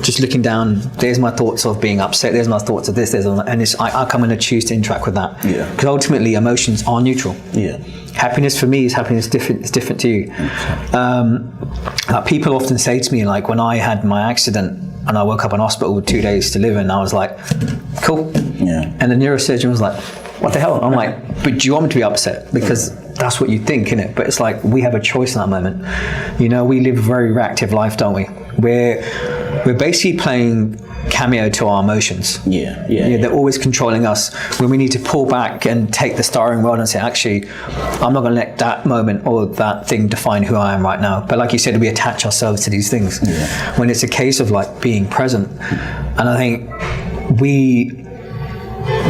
just looking down. There's my thoughts of being upset. There's my thoughts of this. And I come and choose to interact with that. Yeah. Because ultimately, emotions are neutral. Yeah. Happiness for me is happiness different. It's different to you. People often say to me, like, when I had my accident and I woke up in hospital with 2 days to live, and I was like, cool. Yeah. And the neurosurgeon was like, what the hell? I'm like, but do you want me to be upset? Because that's what you think, innit? But it's like, we have a choice in that moment. You know, we live a very reactive life, don't we? We're basically playing cameo to our emotions. Yeah. They're always controlling us, when we need to pull back and take the steering wheel and say, actually, I'm not going to let that moment or that thing define who I am right now. But like you said, we attach ourselves to these things when it's a case of like being present. And I think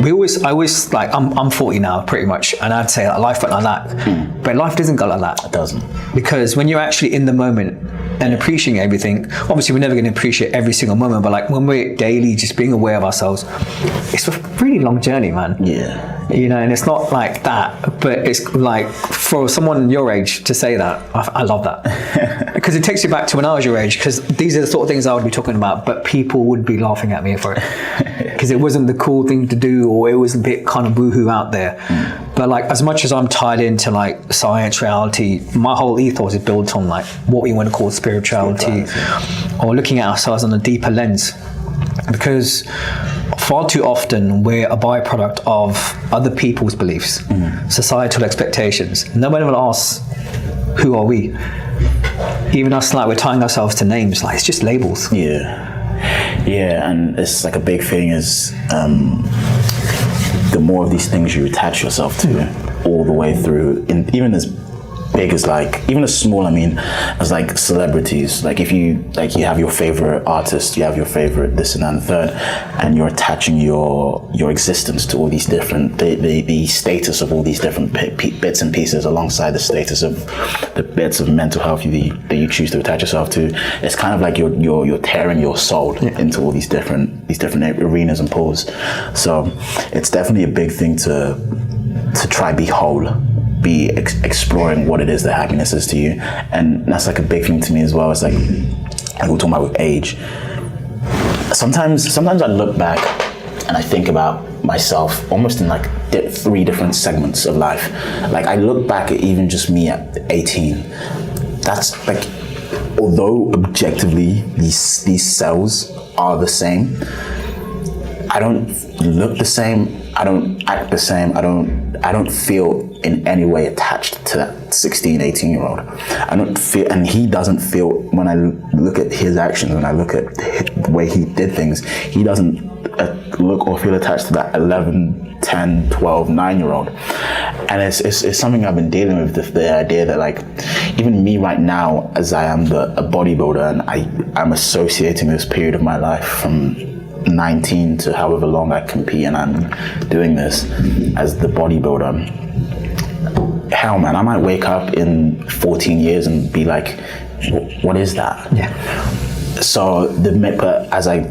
I always like, I'm 40 now pretty much, and I'd say like, life went like that, but life doesn't go like that. It doesn't. Because when you're actually in the moment and appreciating everything, obviously we're never going to appreciate every single moment, but like when we're daily just being aware of ourselves, it's a really long journey, man. Yeah. You know, and it's not like that, but it's like, for someone your age to say that, I love that. Because it takes you back to when I was your age, because these are the sort of things I would be talking about, but people would be laughing at me for it. Because it wasn't the cool thing to do, or it was a bit kind of boohoo out there. But like, as much as I'm tied into like science, reality, my whole ethos is built on like what we want to call spirituality, or looking at ourselves on a deeper lens. Because far too often we're a byproduct of other people's beliefs, societal expectations. No one ever asks, who are we? Even us, like, we're tying ourselves to names, like it's just labels. Yeah, and it's like a big thing is the more of these things you attach yourself to all the way through, even as big as like, even as small, I mean, as like celebrities. Like if you have your favorite artist, you have your favorite this and that and the third, and you're attaching your existence to all these different, the status of all these different bits and pieces alongside the status of the bits of mental health that you choose to attach yourself to. It's kind of like you're tearing your soul into all these different arenas and pools. So it's definitely a big thing to try be whole, be exploring what it is that happiness is to you. And that's like a big thing to me as well. It's like we're talking about with age. Sometimes I look back and I think about myself almost in like 3 different segments of life. Like I look back at even just me at 18. That's like, although objectively these cells are the same, I don't look the same, I don't act the same, I don't feel in any way attached to that 16, 18-year-old. I don't feel, and he doesn't feel, when I look at his actions, when I look at the way he did things, he doesn't look or feel attached to that 11, 10, 12, 9-year-old. And it's something I've been dealing with, the idea that like, even me right now, as I am a bodybuilder, and I'm associating this period of my life from 19 to however long I compete, and I'm doing this as the bodybuilder. Hell, man, I might wake up in 14 years and be like, what is that? Yeah. So but as I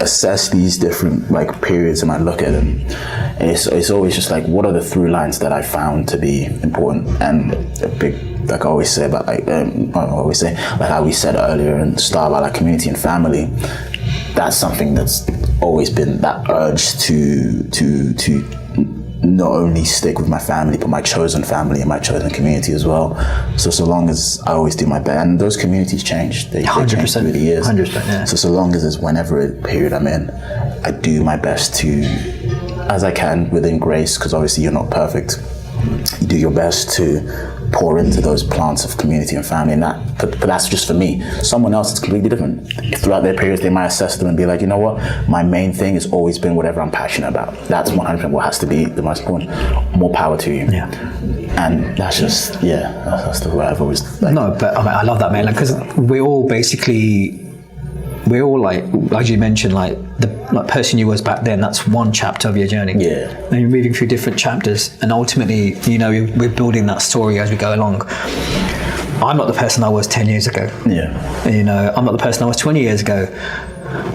assess these different like periods and I look at them, it's always just like, what are the through lines that I found to be important? And a big, like I always say about like, how we said earlier and start about like community and family. That's something that's always been that urge to not only stick with my family, but my chosen family and my chosen community as well. So long as I always do my best, and those communities change. They change through the years. 100%, yeah. So long as it's whenever period I'm in, I do my best to, as I can within grace, because obviously you're not perfect. You do your best to pour into those plants of community and family, and that. But that's just for me. Someone else, it's completely different. Throughout their periods, they might assess them and be like, you know what? My main thing has always been whatever I'm passionate about. That's 100% what has to be the most important. More power to you. Yeah. And that's just, that's the way I've always. Like, no, but I love that, man. Because we're all like, as you mentioned, like the person you was back then, that's one chapter of your journey. Yeah. And you're moving through different chapters, and ultimately, you know, we're building that story as we go along. I'm not the person I was 10 years ago. Yeah. You know, I'm not the person I was 20 years ago.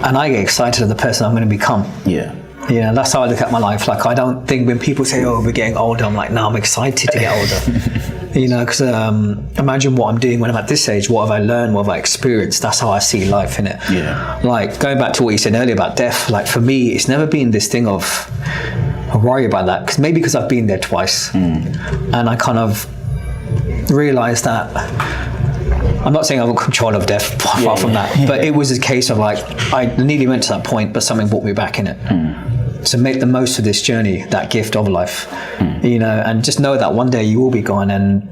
And I get excited of the person I'm going to become. Yeah. You know, that's how I look at my life. Like, I don't think when people say, oh, we're getting older, I'm like, no, I'm excited to get older. You know, because imagine what I'm doing when I'm at this age. What have I learned? What have I experienced? That's how I see life, innit? Yeah. Like, going back to what you said earlier about death, like, for me, it's never been this thing of, I worry about that. Because maybe because I've been there twice. And I kind of realised that I'm not saying I have control of death, far from that, but it was a case of like, I nearly went to that point, but something brought me back in it. So make the most of this journey, that gift of life, you know, and just know that one day you will be gone, and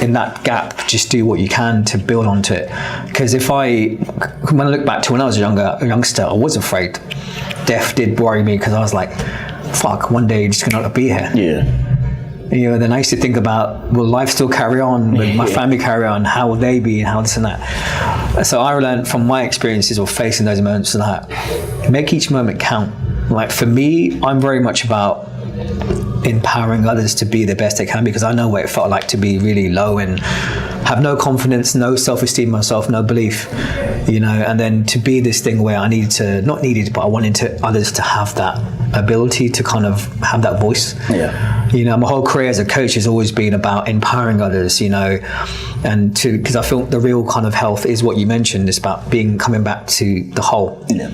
in that gap, just do what you can to build onto it. Because when I look back to when I was a youngster, I was afraid. Death did worry me because I was like, fuck, one day you're just gonna not be here. Yeah. You know, then I used to think about, will life still carry on? Will my family carry on? How will they be? And how this and that? So I learned from my experiences of facing those moments that make each moment count. Like for me, I'm very much about empowering others to be the best they can, because I know what it felt like to be really low and have no confidence, no self-esteem myself, no belief, you know, and then to be this thing where I wanted others to have that ability to kind of have that voice. Yeah. You know, my whole career as a coach has always been about empowering others, you know, and because I feel the real kind of health is what you mentioned. It's about coming back to the whole. Yeah.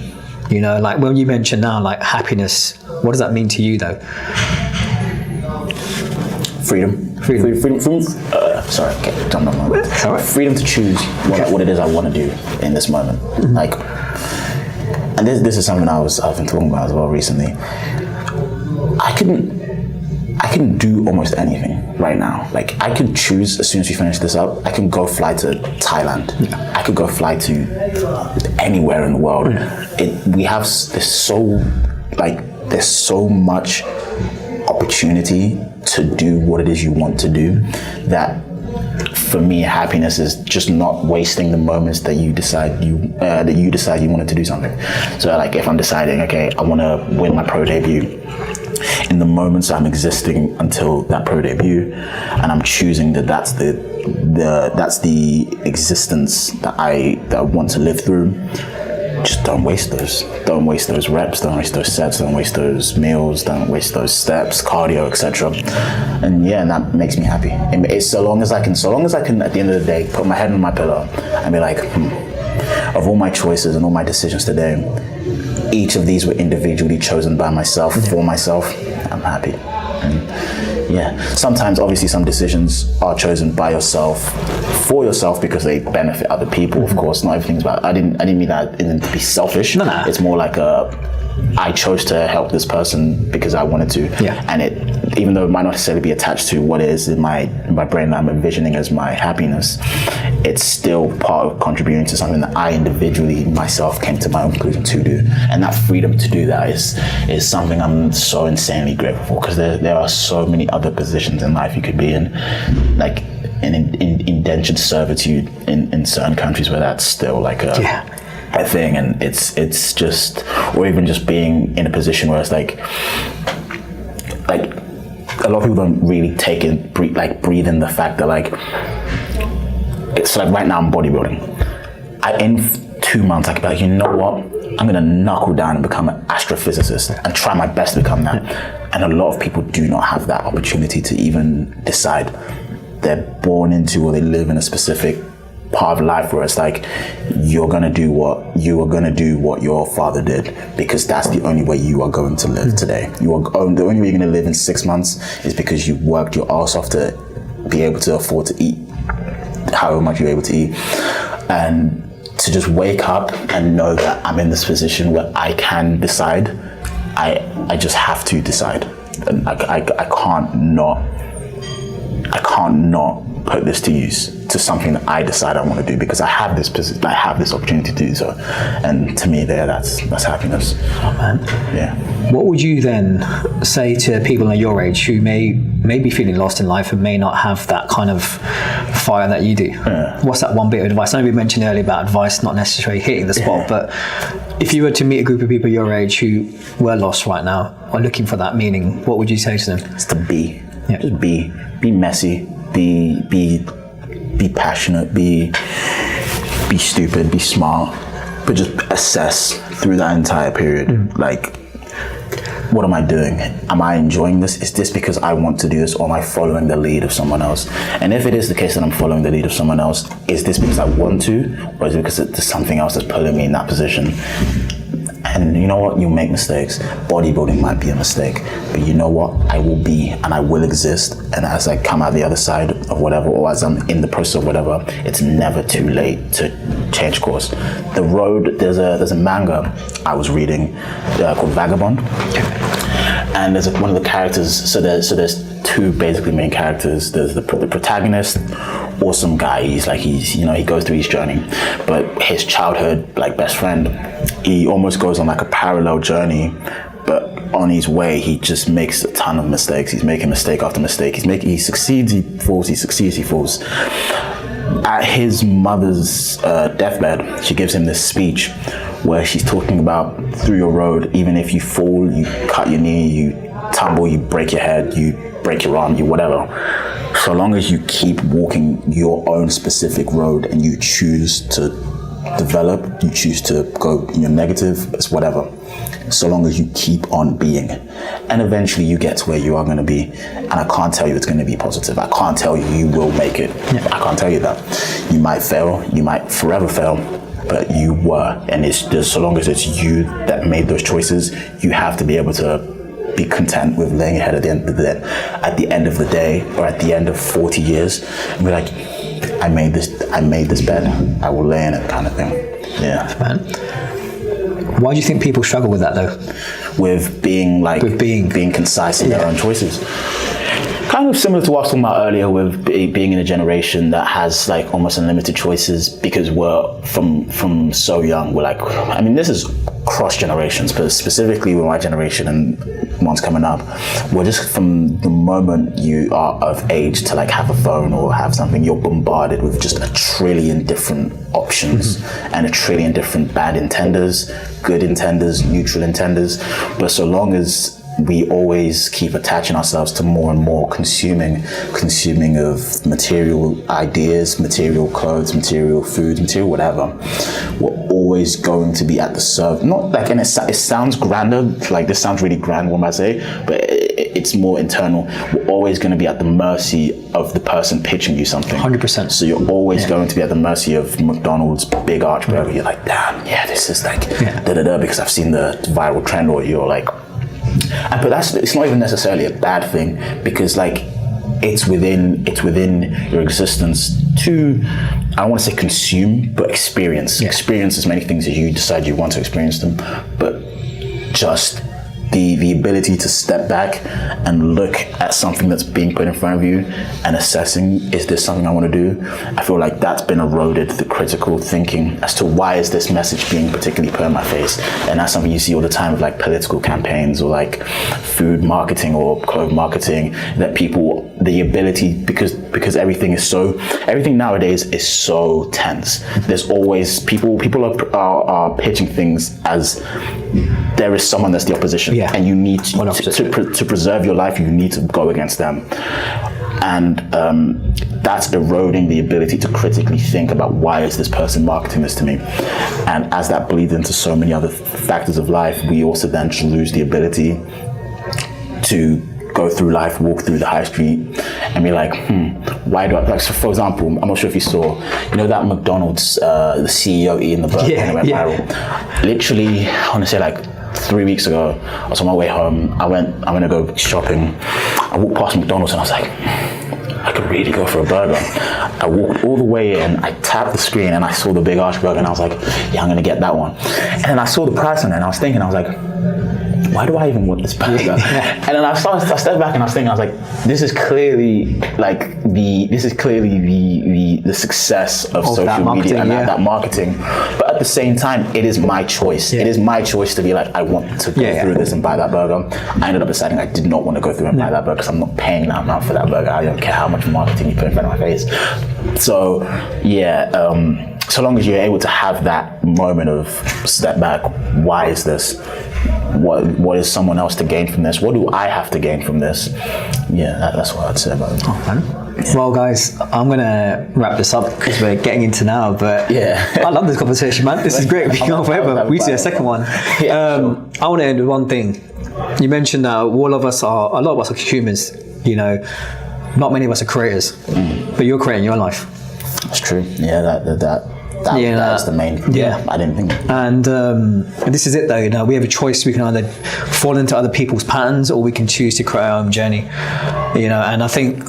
You know, like when you mention now, like happiness, what does that mean to you though? Freedom. Sorry, okay, don't know. Sorry. Freedom to choose what it is I want to do in this moment. Like, and this is something I've been talking about as well recently. I can do almost anything right now. Like, I can choose as soon as we finish this up. I can go fly to Thailand. Yeah. I could go fly to anywhere in the world. There's so much opportunity to do what it is you want to do, that for me, happiness is just not wasting the moments that you decide you wanted to do something. So like if I'm deciding, okay, I want to win my pro debut, in the moments I'm existing until that pro debut, and I'm choosing that's the existence that I want to live through. Just don't waste those. Don't waste those reps. Don't waste those sets. Don't waste those meals. Don't waste those steps, cardio, etc. And that makes me happy. It's so long as I can, at the end of the day, put my head on my pillow and be like, of all my choices and all my decisions today, each of these were individually chosen by myself, for myself. I'm happy. And sometimes obviously some decisions are chosen by yourself, for yourself, because they benefit other people. Of course, not everything's about, I didn't mean that to be selfish. No. It's more like I chose to help this person because I wanted to. Yeah. And even though it might not necessarily be attached to what it is in my brain that I'm envisioning as my happiness, it's still part of contributing to something that I individually myself came to my own conclusion to do. And that freedom to do that is something I'm so insanely grateful for, because there are so many other positions in life you could be in, like in indentured servitude in certain countries where that's still like a thing, and it's just, or even just being in a position where it's like a lot of people don't really breathe in the fact that like, it's like right now I'm bodybuilding. In 2 months I could be like, you know what, I'm gonna knuckle down and become an astrophysicist and try my best to become that. And a lot of people do not have that opportunity to even decide. They're born into, or they live in a specific part of life where it's like, you're gonna do what your father did, because that's the only way you are going to live today. The only way you're gonna live in 6 months is because you worked your ass off to be able to afford to eat however much you're able to eat. And to just wake up and know that I'm in this position where I can decide, I just have to decide. And I can't not put this to use, to something that I decide I want to do, because I have this opportunity to do so. And to me, that's happiness. Oh man. Yeah. What would you then say to people your age who may be feeling lost in life and may not have that kind of fire that you do? Yeah. What's that one bit of advice? I know we mentioned earlier about advice not necessarily hitting the spot, but if you were to meet a group of people your age who were lost right now or looking for that meaning, what would you say to them? It's to be. Yeah. Just be messy. Be passionate, be stupid, be smart, but just assess through that entire period. Like, what am I doing? Am I enjoying this? Is this because I want to do this, or am I following the lead of someone else? And if it is the case that I'm following the lead of someone else, is this because I want to, or is it because there's something else that's pulling me in that position? And you know what? You make mistakes. Bodybuilding might be a mistake, but you know what? I will be and I will exist. And as I come out the other side of whatever, or as I'm in the process of whatever, it's never too late to change course. The road, there's a manga I was reading called Vagabond. And there's one of the characters, so there's two basically main characters. There's the protagonist, awesome guy. He goes through his journey, but his childhood best friend, he almost goes on a parallel journey, but on his way he just makes a ton of mistakes. He's making mistake after mistake. He succeeds, he falls, he succeeds, he falls. At his mother's deathbed, she gives him this speech where she's talking about through your road, even if you fall, you cut your knee, you tumble, you break your head, you break your arm, you whatever. So long as you keep walking your own specific road and you choose to develop, you choose to go negative, it's whatever. So long as you keep on being. And eventually you get to where you are going to be. And I can't tell you it's going to be positive. I can't tell you you will make it. Yeah. I can't tell you that. You might fail. You might forever fail. But you were. And it's just, so long as it's you that made those choices, you have to be able to be content with laying your head at the end of the day, or at the end of 40 years, and be like, I made this bed, I will lay in it, kind of thing. Yeah. Man. Why do you think people struggle with that though? With being concise in their own choices. Kind of similar to what I was talking about earlier with being in a generation that has almost unlimited choices, because we're from so young. We're this is cross generations, but specifically with my generation and ones coming up, we're just from the moment you are of age to have a phone or have something, you're bombarded with just a trillion different options and a trillion different bad intenders, good intenders, neutral intenders. But so long as we always keep attaching ourselves to more and more consuming of material ideas, material clothes, material food, material whatever, we're always going to be at the serve. Not and it sounds grander, this sounds really grand, what am I say? But it's more internal. We're always going to be at the mercy of the person pitching you something. 100%. So you're always going to be at the mercy of McDonald's big arch burger. You're damn, yeah, this is because I've seen the viral trend, or you're but it's not even necessarily a bad thing, because it's within your existence to, I don't want to say consume, but experience. Experience as many things as you decide you want to experience them, but just the ability to step back and look at something that's being put in front of you and assessing, is this something I want to do? I feel that's been eroded, the critical thinking as to why is this message being particularly put in my face. And that's something you see all the time with political campaigns, or food marketing or clothes marketing, that people, the ability, because everything nowadays is so tense. There's always people are pitching things as there is someone that's the opposition. Yeah. And you need to preserve your life, you need to go against them. And that's eroding the ability to critically think about, why is this person marketing this to me? And as that bleeds into so many other factors of life, we also then lose the ability to go through life, walk through the high street and be why do I, so for example, I'm not sure if you saw, that McDonald's, the CEO eating the burger and it went viral. Literally, I want to say 3 weeks ago, I was on my way home, I'm gonna go shopping. I walked past McDonald's and I was I could really go for a burger. I walked all the way in, I tapped the screen and I saw the big arch burger and I was yeah, I'm gonna get that one. And then I saw the price on it and I was thinking, why do I even want this burger? And then I stepped back and I was thinking, this is clearly the success of social media and that marketing. But at the same time, it is my choice. Yeah. It is my choice to be I want to go through this and buy that burger. I ended up deciding I did not want to go through and buy that burger, because I'm not paying that amount for that burger. I don't care how much marketing you put in front of my face. So so long as you're able to have that moment of step back, why is this? What is someone else to gain from this? What do I have to gain from this? Yeah, that's what I'd say about it. Oh, Well, guys, I'm gonna wrap this up because we're getting into now. But I love this conversation, man. This is great. We can go forever. We see a second one. I want to end with one thing. You mentioned that a lot of us are humans. You know, not many of us are creators, but you're creating your life. That's true. Yeah, that's the main. I didn't think. And this is it, though. You know, we have a choice. We can either fall into other people's patterns, or we can choose to create our own journey. You know, and I think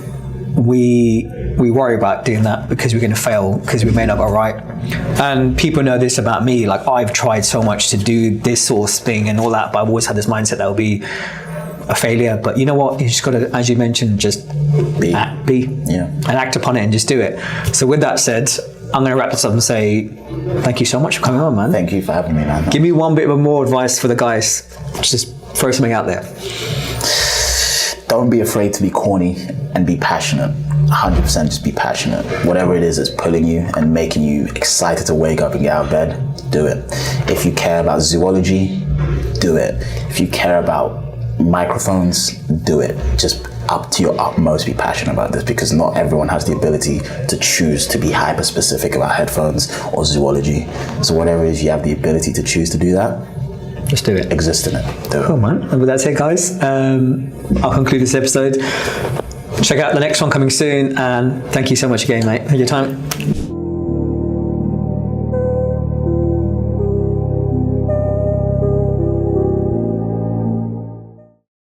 we worry about doing that because we're going to fail, because we may not go right. And people know this about me. Like, I've tried so much to do this sort of thing and all that, but I've always had this mindset that will be a failure. But you know what? You just got to, as you mentioned, just be and act upon it and just do it. So with that said, I'm going to wrap this up and say thank you so much for coming on, man. Thank you for having me, man. Give me one bit of more advice for the guys. Just throw something out there. Don't be afraid to be corny and be passionate. 100% just be passionate. Whatever it is that's pulling you and making you excited to wake up and get out of bed, do it. If you care about zoology, do it. If you care about microphones, do it. Just up to your utmost be passionate about this, because not everyone has the ability to choose to be hyper specific about headphones or zoology. So whatever it is you have the ability to choose to do that, just do it. Exist in it. Do it. Cool, man. And with that said, guys, I'll conclude this episode. Check out the next one coming soon, and thank you so much again, mate, for your time.